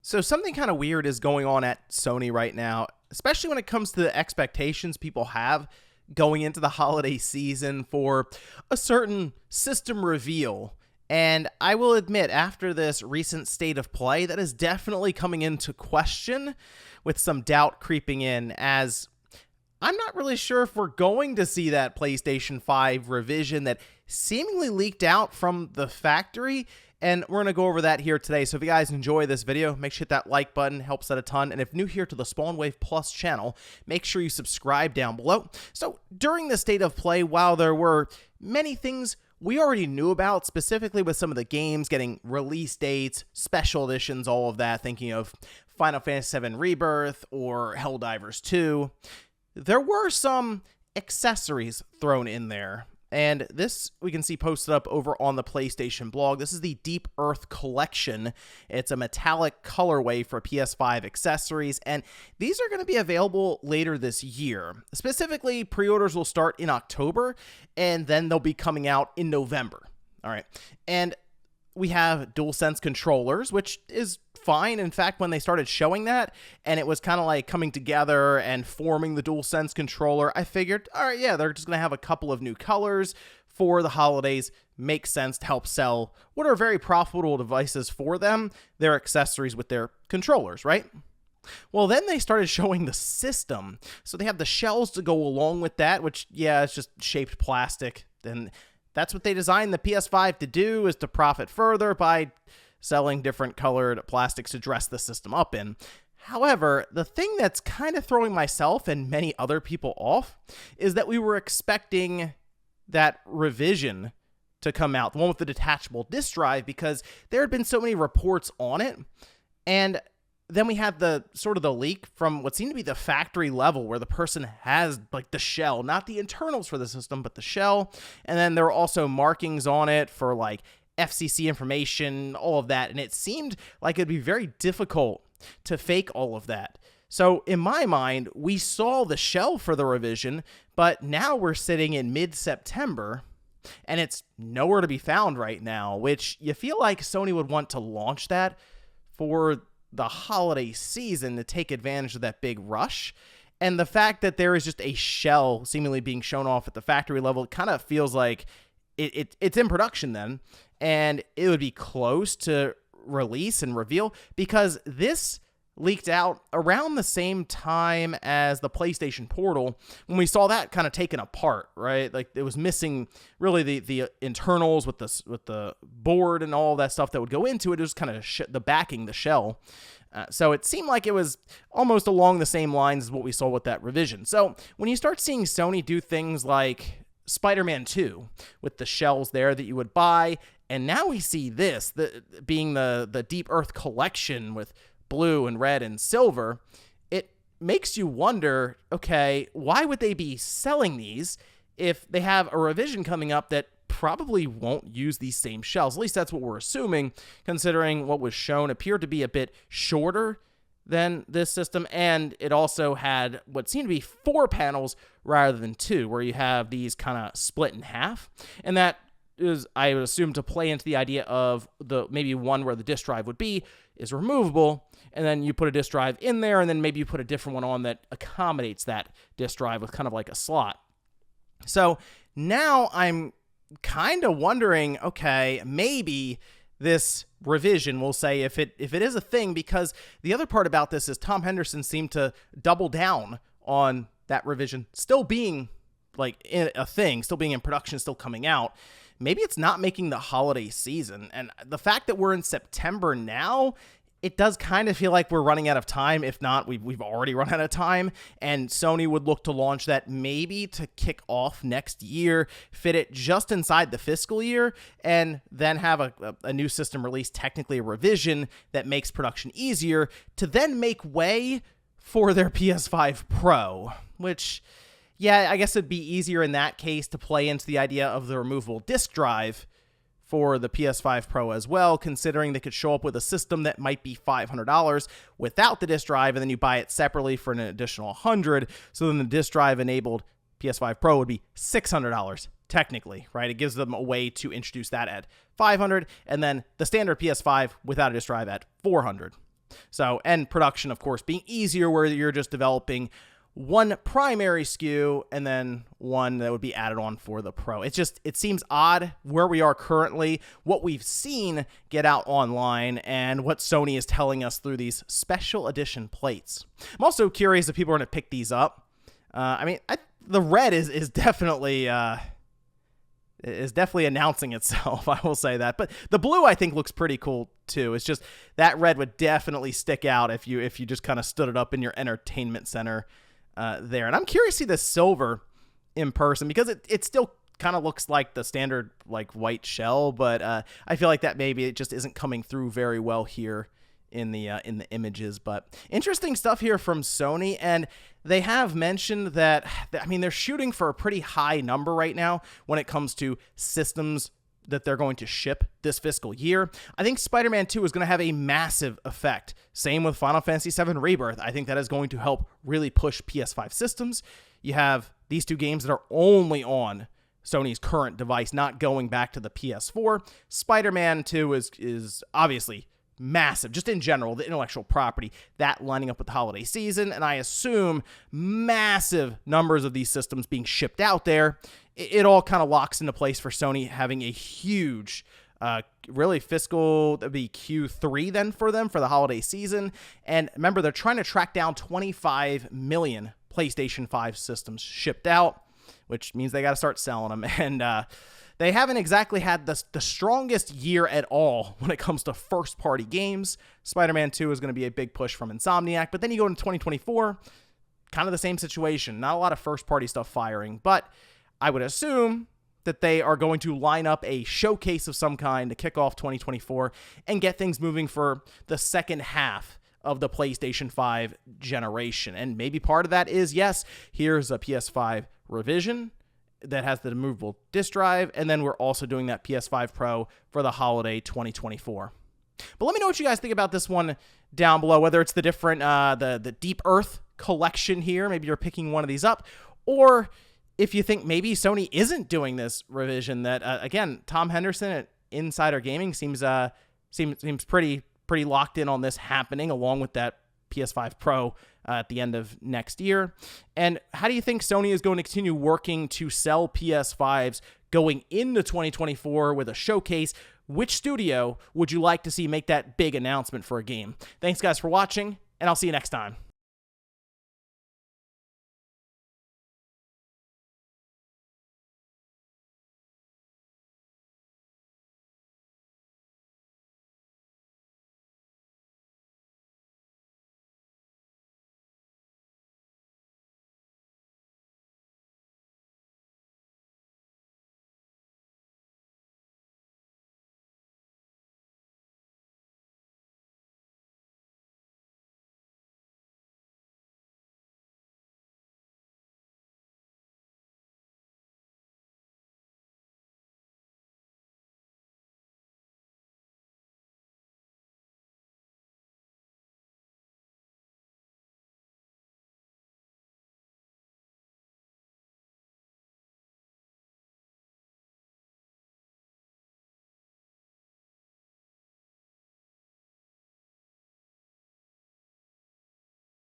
So something kind of weird is going on at Sony right now, especially when it comes to the expectations people have going into the holiday season for a certain system reveal. And I will admit, after this recent state of play, that is definitely coming into question with some doubt creeping in, as I'm not really sure if we're going to see that PlayStation 5 revision that seemingly leaked out from the factory. And we're going to go over that here today. So if you guys enjoy this video, make sure you hit that like button, helps out a ton. And if new here to the Spawn Wave Plus channel, make sure you subscribe down below. So during the state of play, while there were many things we already knew about, specifically with some of the games getting release dates, special editions, all of that, thinking of Final Fantasy VII Rebirth or Helldivers 2, there were some accessories thrown in there. And this we can see posted up over on the PlayStation blog. This is the Deep Earth Collection. It's a metallic colorway for PS5 accessories, and these are going to be available later this year. Specifically, pre-orders will start in October, and then they'll be coming out in November. All right. And we have DualSense controllers, which is fine. In fact, when they started showing that, and it was kind of like coming together and forming the DualSense controller, I figured, all right, yeah, they're just going to have a couple of new colors for the holidays. Makes sense to help sell what are very profitable devices for them, their accessories with their controllers, right? Well, then they started showing the system. So they have the shells to go along with that, which, yeah, it's just shaped plastic. And that's what they designed the PS5 to do, is to profit further by selling different colored plastics to dress the system up in. However, the thing that's kind of throwing myself and many other people off is that we were expecting that revision to come out, the one with the detachable disk drive, because there had been so many reports on it. And then we had the sort of the leak from what seemed to be the factory level, where the person has like the shell, not the internals for the system, but the shell. And then there were also markings on it for like FCC information, all of that. And it seemed like it'd be very difficult to fake all of that. So in my mind, we saw the shell for the revision, but now we're sitting in mid-September and it's nowhere to be found right now, which you feel like Sony would want to launch that for the holiday season to take advantage of that big rush. And the fact that there is just a shell seemingly being shown off at the factory level, it kind of feels like it's in production then, and it would be close to release and reveal, because this leaked out around the same time as the PlayStation Portal, when we saw that kind of taken apart, right? Like it was missing really the internals with the board and all that stuff that would go into it. It was kind of the backing, the shell. So it seemed like it was almost along the same lines as what we saw with that revision. So when you start seeing Sony do things like Spider-Man 2 with the shells there that you would buy, and now we see this being the Deep Earth Collection with blue and red and silver, it makes you wonder, okay, why would they be selling these if they have a revision coming up that probably won't use these same shells? At least that's what we're assuming, considering what was shown appeared to be a bit shorter than this system, and it also had what seemed to be 4 panels rather than 2, where you have these kind of split in half, and that is, I would assume, to play into the idea of the maybe one where the disk drive would be is removable, and then you put a disk drive in there, and then maybe you put a different one on that accommodates that disk drive with kind of like a slot. So now I'm kind of wondering, okay, maybe this revision, we'll say, if it is a thing, because the other part about this is Tom Henderson seemed to double down on that revision still being like a thing, still being in production, still coming out. Maybe it's not making the holiday season. And the fact that we're in September now, it does kind of feel like we're running out of time. If not, we've already run out of time. And Sony would look to launch that maybe to kick off next year, fit it just inside the fiscal year, and then have a new system release, technically a revision that makes production easier, to then make way for their PS5 Pro, which, yeah, I guess it'd be easier in that case to play into the idea of the removable disk drive for the PS5 Pro as well, considering they could show up with a system that might be $500 without the disk drive, and then you buy it separately for an additional $100. So then the disk drive enabled PS5 Pro would be $600 technically, right? It gives them a way to introduce that at $500, and then the standard PS5 without a disk drive at $400. So, and production, of course, being easier where you're just developing one primary SKU and then one that would be added on for the Pro. It seems odd where we are currently, what we've seen get out online, and what Sony is telling us through these special edition plates. I'm also curious if people are going to pick these up. The red is definitely announcing itself. I will say that, but the blue I think looks pretty cool too. It's just that red would definitely stick out if you just kind of stood it up in your entertainment center there. And I'm curious to see the silver in person, because it still kind of looks like the standard like white shell, but I feel like that maybe it just isn't coming through very well here in the images. But interesting stuff here from Sony, and they have mentioned that, they're shooting for a pretty high number right now when it comes to systems that they're going to ship this fiscal year. I think Spider-Man 2 is going to have a massive effect. Same with Final Fantasy VII Rebirth. I think that is going to help really push PS5 systems. You have these two games that are only on Sony's current device, not going back to the PS4. Spider-Man 2 is obviously massive, just in general, the intellectual property, that lining up with the holiday season, and I assume massive numbers of these systems being shipped out there. It all kind of locks into place for Sony having a huge, really fiscal, that'd be Q3 then for them for the holiday season. And remember, they're trying to track down 25 million PlayStation 5 systems shipped out, which means they got to start selling them. And they haven't exactly had the strongest year at all when it comes to first-party games. Spider-Man 2 is going to be a big push from Insomniac, but then you go into 2024, kind of the same situation. Not a lot of first-party stuff firing, but I would assume that they are going to line up a showcase of some kind to kick off 2024 and get things moving for the second half of the PlayStation 5 generation. And maybe part of that is, yes, here's a PS5 revision that has the removable disk drive, and then we're also doing that PS5 Pro for the holiday 2024. But let me know what you guys think about this one down below, whether it's the different, the Deep Earth collection here, maybe you're picking one of these up, or if you think maybe Sony isn't doing this revision, that, again, Tom Henderson at Insider Gaming seems pretty locked in on this happening, along with that PS5 Pro at the end of next year. And how do you think Sony is going to continue working to sell PS5s going into 2024 with a showcase? Which studio would you like to see make that big announcement for a game? Thanks, guys, for watching, and I'll see you next time.